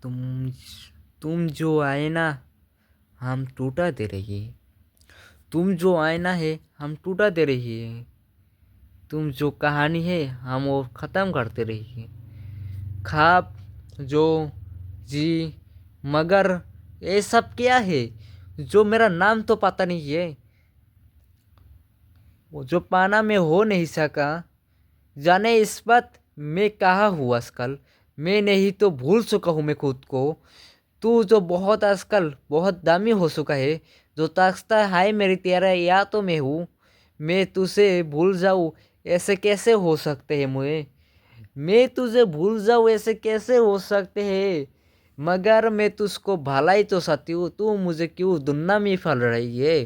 तुम तुम जो आए ना, हम टूटा दे रही है। तुम जो आईना है, हम टूटा दे रही है। तुम जो कहानी है, हम वो ख़त्म करते रही है। खाब जो जी, मगर ये सब क्या है? जो मेरा नाम तो पता नहीं है, वो जो पाना में हो नहीं सका। जाने इस बात मैं कहाँ हूँ आजकल। मैं नहीं तो भूल चुका हूँ मैं खुद को। तू जो बहुत आजकल बहुत दामी हो चुका है, जो ताकता है मेरी तेरा या तो मैं हूँ। मैं तुझे भूल जाऊँ, ऐसे कैसे हो सकते हैं मुझे? मैं तुझे भूल जाऊँ ऐसे कैसे हो सकते हैं? मगर मैं तुझको भलाई तो चाहती हूँ, तू मुझे क्यों दुन्नामी फल रही है?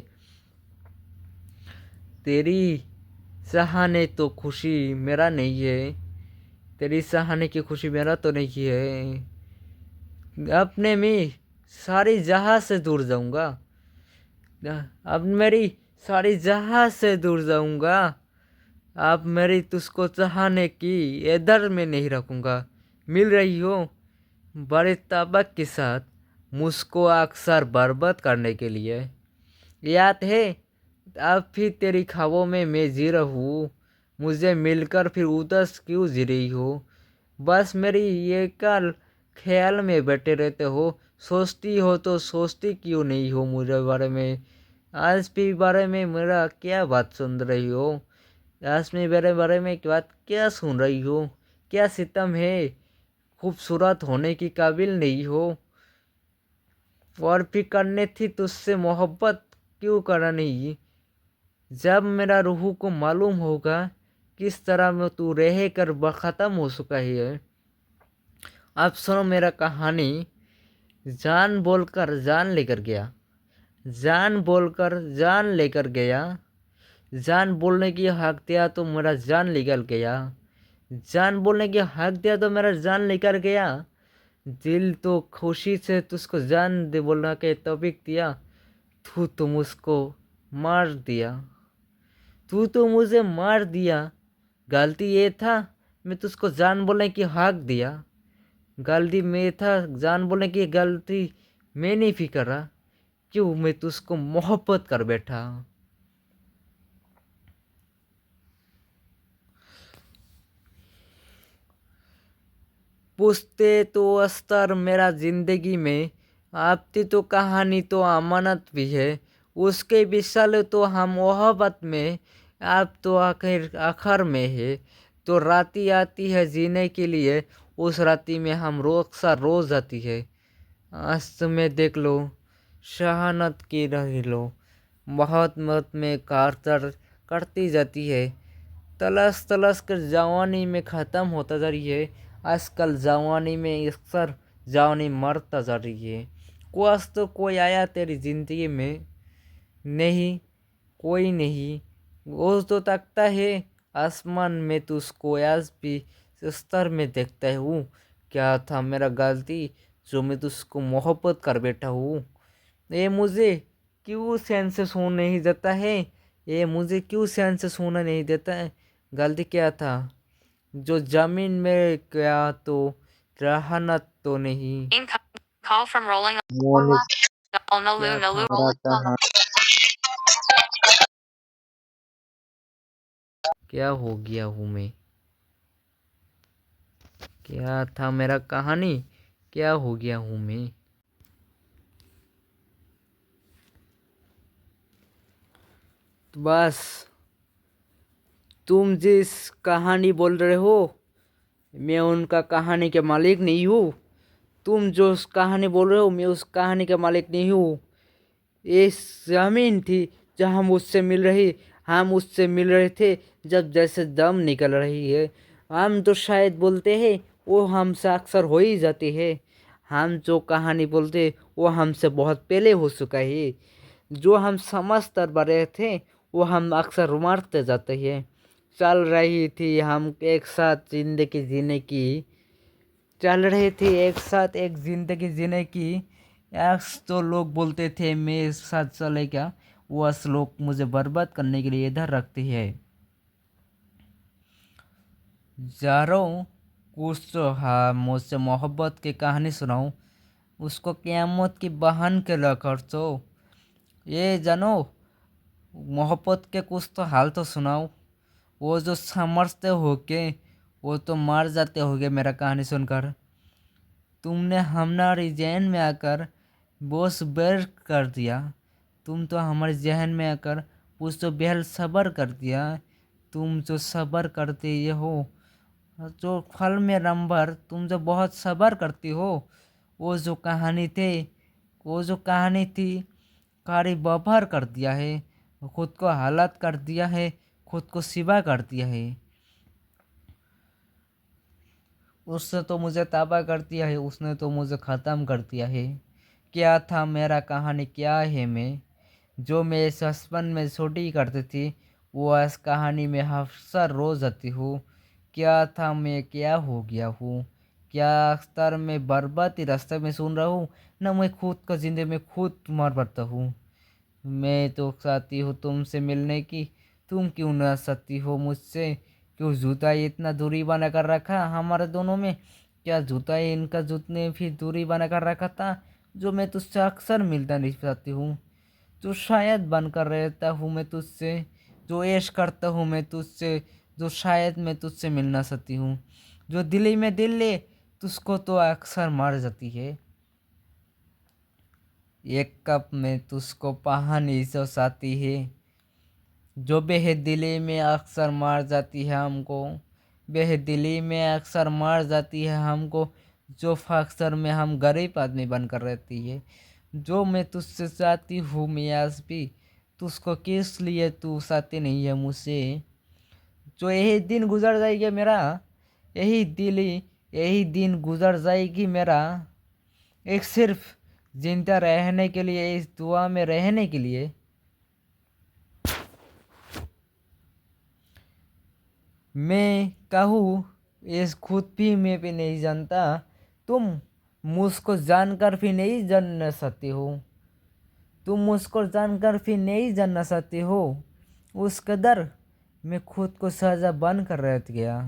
तेरी सहाने तो खुशी मेरा नहीं है। तेरी सहाने की खुशी मेरा तो नहीं है। अपने में सारी जहां से दूर जाऊंगा। अब मेरी सारी जहां से दूर जाऊंगा। अब मेरी तुझको चाहने की इधर में नहीं रखूंगा। मिल रही हो बड़े तबक के साथ मुझको अक्सर बर्बाद करने के लिए। याद है अब फिर तेरी ख्वाबों में मैं जी रहा हूँ। मुझे मिलकर फिर उदास क्यों जी रही हो? बस मेरी ये कल ख्याल में बैठे रहते हो। सोचती हो तो सोचती क्यों नहीं हो मुझे बारे में? आज भी बारे में मेरा क्या बात सुन रही हो? आज में मेरे बारे में बात क्या सुन रही हो? क्या सितम है? खूबसूरत होने की काबिल नहीं हो और भी करने थी तुझसे मोहब्बत क्यों करना नहीं? जब मेरा रूह को मालूम होगा किस तरह में तू रह कर ख़त्म हो चुका है। अब सुनो मेरा कहानी। जान बोलकर जान लेकर गया। जान बोलकर जान लेकर गया। जान बोलने की हक दिया तो मेरा जान निकल गया। जान बोलने की हक दिया तो मेरा जान निकल गया। दिल तो खुशी से तुझको जान दे बोलना के तौफीक दिया। तू तो मुझको मार दिया। तू तो मुझे मार दिया। गलती ये था मैं तुझको जान बोलने की हक दिया। गलती में था जान बोलने की गलती मैं नहीं फिकर रहा। क्यों मैं तुझको मोहब्बत कर बैठा। पूछते तो अस्तर मेरा जिंदगी में। आपकी तो कहानी तो अमानत भी है। उसके विशाल तो हम मोहब्बत में। आप तो आखिर आखिर में है। तो राती आती है जीने के लिए। उस राती में हम रोज आती है। आज तुम्हें देख लो, शहानत की रही लो। बहुत मत में कारतर करती जाती है। तलाश तलाश कर जवानी में ख़त्म होता जा रही है। आजकल जवानी में अक्सर जवानी मरता जा रही है। आज तो कोई आया तेरी ज़िंदगी में? नहीं, कोई नहीं। वो तो तकता है आसमान में तुझको आज भी स्तर में देखता हूँ। क्या था मेरा गलती जो मैं तुझको मोहब्बत कर बैठा हूँ? ये मुझे क्यों चैन से सोने नहीं देता है? ये मुझे क्यों चैन से सोना नहीं देता है? गलती क्या था जो जमीन में क्या तो रहनत तो नहीं? Call from Rolling Monis Nalu क्या था Nalu. मेरा कहा? क्या हो गया हूँ मैं? क्या था मेरा कहानी? क्या हो गया हूँ मैं? तो बस तुम जिस कहानी बोल रहे हो, मैं उनका कहानी के मालिक नहीं हूँ। तुम जो उस कहानी बोल रहे हो, मैं उस कहानी का मालिक नहीं हूँ। ये ज़मीन थी जहाँ हम उससे मिल रहे थे जब जैसे दम निकल रही है। हम तो शायद बोलते हैं वो हमसे अक्सर हो ही जाती है। हम जो कहानी बोलते वो हमसे बहुत पहले हो चुका है। जो हम समझ कर रहे थे वो हम अक्सर मरते जाते हैं। चल रही थी हम एक साथ जिंदगी जीने की। चल रहे थे एक साथ एक जिंदगी जीने की। एक्स तो लोग बोलते थे मेरे साथ चलेगा। वह लोग मुझे बर्बाद करने के लिए इधर रखती है। जा रहा हूँ कुछ तो हाँ मुझसे मोहब्बत की कहानी सुनाऊँ। उसको क़यामत की बहन के लकर तो ये जानो, मोहब्बत के कुछ तो हाल तो सुनाओ। वो जो समझते हो के वो तो मर जाते होगे मेरा कहानी सुनकर। तुमने हमारी जहन में आकर बोझ बेर कर दिया। तुम तो हमारे जहन में आकर कुछ तो बेहद सब्र कर दिया। तुम जो सब्र करते ये हो, जो फल में नंबर तुम जो बहुत सब्र करती हो, वो जो कहानी थे, वो जो कहानी थी कारी बबार कर दिया है। खुद को हालत कर दिया है, खुद को सिवा कर दिया है। उसने तो मुझे तबाह कर दिया है, उसने तो मुझे ख़त्म कर दिया है। क्या था मेरा कहानी, क्या है मैं, जो मैं इस बचपन में छोटी करती थी वो इस कहानी में अक्सर रो जाती हूँ। क्या था मैं, क्या हो गया हूँ, क्या अक्सर मैं बर्बादी रास्ते में सुन रहा हूँ, न मैं खुद को जिंदगी में खुद मर पड़ता हूँ। मैं तो चाहती हूँ तुमसे मिलने की, तुम क्यों ना सकती हो मुझसे। क्यों जुदाई इतना दूरी बना कर रखा हमारे दोनों में। क्या जुदाई इनका जुतने भी दूरी बना कर रखा था, जो मैं तुझसे अक्सर मिलता नहीं चाहती हूँ। जो शायद बनकर रहता हूँ मैं तुझसे, जो ऐश करता हूँ मैं तुझसे, जो शायद मैं तुझसे मिलना चाहती हूँ। जो दिल्ली में दिल ले तुझको तो अक्सर मर जाती है। एक कप में तुझको पानी जो साथी है, जो बेहदिली में अक्सर मार जाती है हमको। बेहदिली में अक्सर मार जाती है हमको, जो अक्सर में हम गरीब आदमी बनकर रहती है। जो मैं तुझसे चाहती हूँ मैं आज भी, तुझको किस लिए तू चाहती नहीं है मुझसे। जो यही दिन गुजर जाएगा मेरा, यही दिली यही दिन गुजर जाएगी मेरा, एक सिर्फ जिंदा रहने के लिए, इस दुआ में रहने के लिए। मैं कहूँ इस खुद भी मैं भी नहीं जानता, तुम मुझको जानकर भी नहीं जानना सकती हो। तुम मुझको जानकर भी नहीं जानना सकती हो। उस कदर मैं खुद को सजा बन कर रह गया।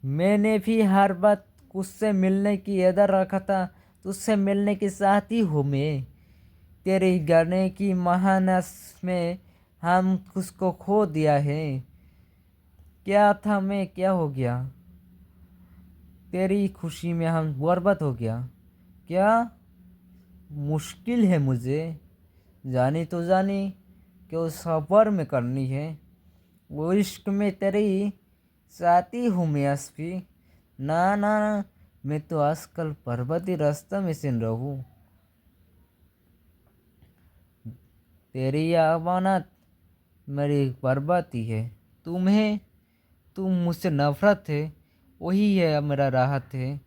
मैंने भी हर बात तुझसे मिलने की इरादा रखा था, तुझसे मिलने की चाहती हूँ मैं। तेरे गाने की महानस में हम उसको खो दिया है। क्या था मैं, क्या हो गया, तेरी खुशी में हम बर्बाद हो गया। क्या मुश्किल है मुझे, जानी तो जानी क्यों सफ़र में करनी है। वो इश्क में तेरी साथी हूँ मैं असफी। ना ना ना, मैं तो आजकल पर्वती रास्ता में सिन रहूँ। तेरी अमानत मेरी बर्बादी है। तुम्हें तुम मुझसे नफरत है, वही है मेरा राहत है।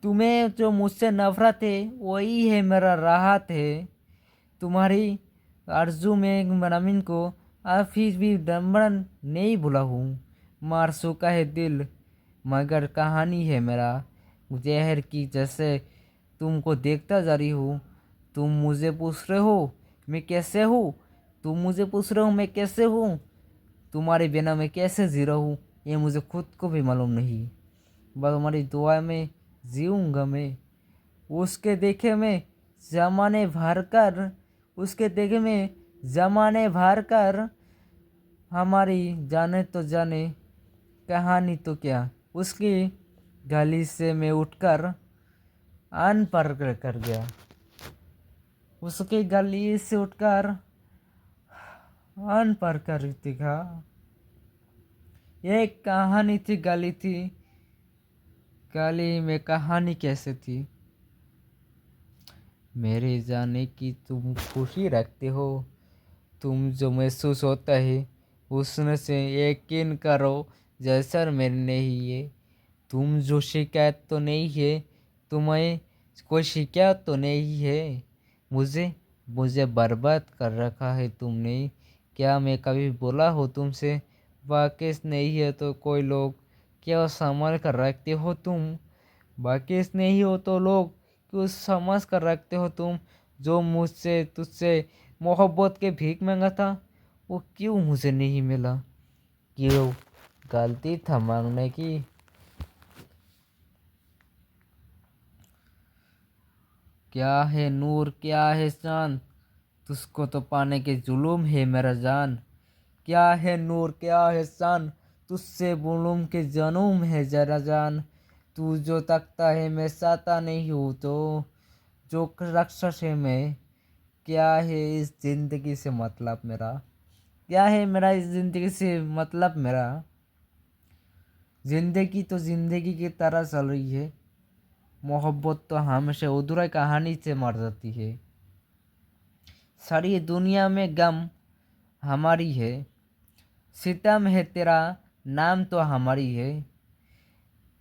तुम्हें जो मुझसे नफरत है वही है मेरा राहत है। तुम्हारी आरजू में मनामिन को अभी भी दमन नहीं भूला हूँ। मार चुका है दिल मगर कहानी है मेरा जहर की जैसे, तुमको देखता जा रही हूँ। तुम मुझे पूछ रहे हो मैं कैसे हूँ, तुम मुझे पूछ रहे हो मैं कैसे हूँ। तुम्हारे बिना मैं कैसे जी रहा हूँ ये मुझे खुद को भी मालूम नहीं। बस हमारी दुआ में जीऊँगा मैं। उसके देखे में जमाने भर कर, उसके देखे में जमाने भर कर, हमारी जाने तो जाने कहानी तो क्या। उसकी गली से मैं उठकर अन पर कर गया। उसकी गली से उठकर अन पर कर दिखा। एक कहानी थी, गली थी, गली में कहानी कैसे थी। मेरे जाने की तुम खुशी रखते हो, तुम जो महसूस होता है उसमें से यकीन करो जैसा मेरे नहीं है। तुम जो शिकायत तो नहीं है, तुम्हें कोई शिकायत तो नहीं है। मुझे मुझे बर्बाद कर रखा है तुमने। क्या मैं कभी बोला हो तुमसे वाकिफ नहीं है तो कोई लोग क्या संभाल कर रखते हो तुम। वाकिफ नहीं हो तो लोग क्यों समझ कर रखते हो तुम। जो मुझसे तुझसे मोहब्बत के भीख मांगा था वो क्यों मुझे नहीं मिला? क्यों? गलती था मांगने की। क्या है नूर, क्या है चांद, तुझको तो पाने के जुलूम है मेरा जान। क्या है नूर, क्या है चांद, तुझसे जुलूम के जनूम है जरा जान। तू जो तकता है मैं चाहता नहीं हूँ तो, जो राक्षस है मैं। क्या है इस जिंदगी से मतलब मेरा, क्या है मेरा इस जिंदगी से मतलब मेरा। जिंदगी तो जिंदगी की तरह चल रही है, मोहब्बत तो हमेशा अधूरा कहानी से मर जाती है। सारी दुनिया में गम हमारी है, सितम है तेरा नाम तो हमारी है।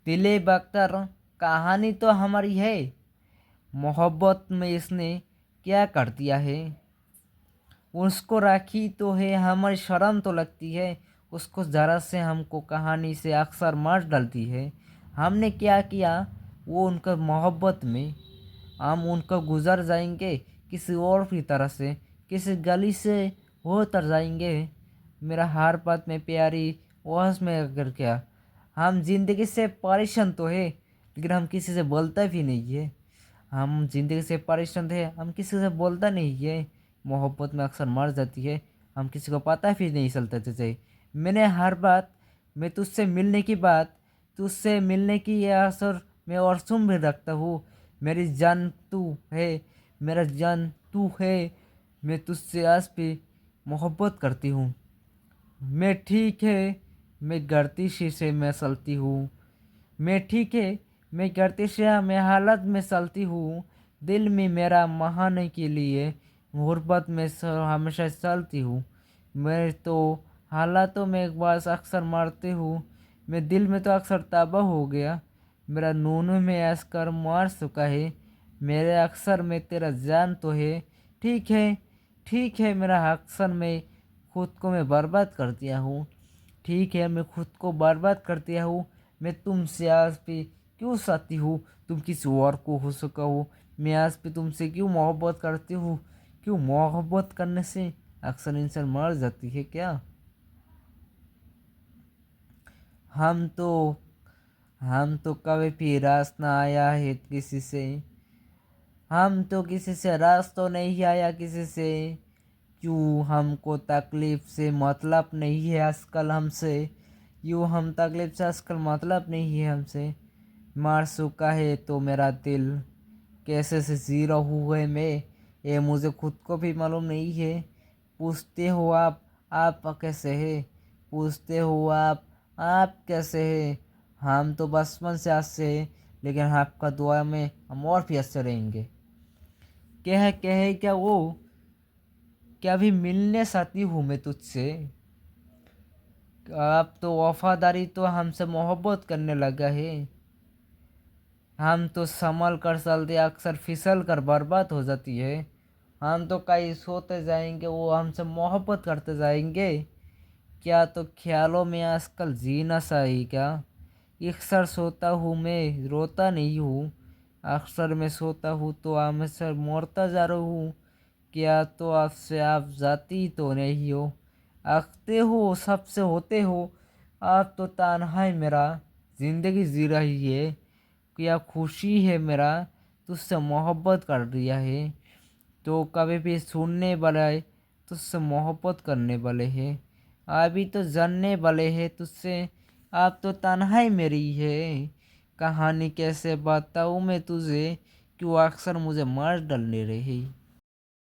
दिले बख्तर कहानी तो हमारी है, मोहब्बत में इसने क्या कर दिया है। उसको राखी तो है हमारी शर्म तो लगती है, उसको ज़रा से हमको कहानी से अक्सर मार डालती है। हमने क्या किया वो उनका मोहब्बत में, हम उनका गुजर जाएंगे किसी और भी तरह से, किसी गली से हो तर जाएंगे। मेरा हर बात में प्यारी वह में अगर क्या, हम जिंदगी से परेशान तो है लेकिन हम किसी से बोलता भी नहीं है। हम जिंदगी से परेशान थे, हम किसी से बोलता नहीं है। मोहब्बत में अक्सर मर जाती है, हम किसी को पता भी नहीं चलता जैसे। मैंने हर बात, मैं तुझसे मिलने की बात, तुझसे मिलने की ये असर मैं और सुन भी रखता हूँ। मेरी जान तू है, मेरा जान तू है, मैं तुझसे आज भी मोहब्बत करती हूँ। मैं ठीक है, मैं गलती से मैं चलती हूँ। मैं ठीक है, मैं गलती से मैं हालत में चलती हूँ। दिल में मेरा महाने के लिए गुर्बत में हमेशा चलती हूँ। मैं तो हालातों में एक बार अक्सर मरती हूँ, मैं दिल में तो अक्सर तबाह हो गया। मेरा नूनों में आजकर मार चुका है, मेरे अक्सर में तेरा जान तो है। ठीक है, ठीक है, मेरा अक्सर में खुद को मैं बर्बाद कर दिया हूँ। ठीक है, मैं खुद को बर्बाद कर दिया हूँ। मैं तुमसे आज भी क्यों चाहती हूँ तुम किसी और को हो सका हो। मैं आज भी तुमसे क्यों मोहब्बत करती हूँ। क्यों मोहब्बत करने से अक्सर इंसान मर जाती है क्या। हम तो हम तो कभी भी रास ना आया है किसी से, हम तो किसी से रास तो नहीं आया किसी से। क्यों हमको तकलीफ से मतलब नहीं है आजकल हमसे, यूँ हम तकलीफ से आजकल मतलब नहीं है हमसे। मार चुका है तो मेरा दिल, कैसे से जी रहा हूँ है मैं, ये मुझे खुद को भी मालूम नहीं है। पूछते हो आप कैसे है, पूछते हो आप कैसे है। हम तो बचपन से अच्छे हैं, लेकिन आपका दुआ में हम और भी अच्छे रहेंगे। कहे क्या वो, क्या भी मिलने चाहती हूँ मैं तुझसे। अब तो वफादारी तो हमसे मोहब्बत करने लगा है। हम तो संभल कर चलते अक्सर फिसल कर बर्बाद हो जाती है। हम तो कहीं सोते जाएंगे वो हमसे मोहब्बत करते जाएंगे। क्या तो ख्यालों में आजकल जीना सही क्या। अक्सर सोता हूँ मैं रोता नहीं हूँ, अक्सर मैं सोता हूँ तो हमेशा मरता जा रहा हूँ। क्या तो आपसे आप जाती तो नहीं हो, आखते हो सबसे होते हो। आप तो तन्हाई मेरा जिंदगी जी रही है। क्या खुशी है मेरा तुझसे मोहब्बत कर दिया है। तो कभी भी सुनने वाले तुझसे मोहब्बत करने वाले हैं, अभी तो जानने वाले हैं तुझसे। आप तो तन्हाई मेरी है, कहानी कैसे बताऊँ मैं तुझे, क्यों अक्सर मुझे मार डालने रही।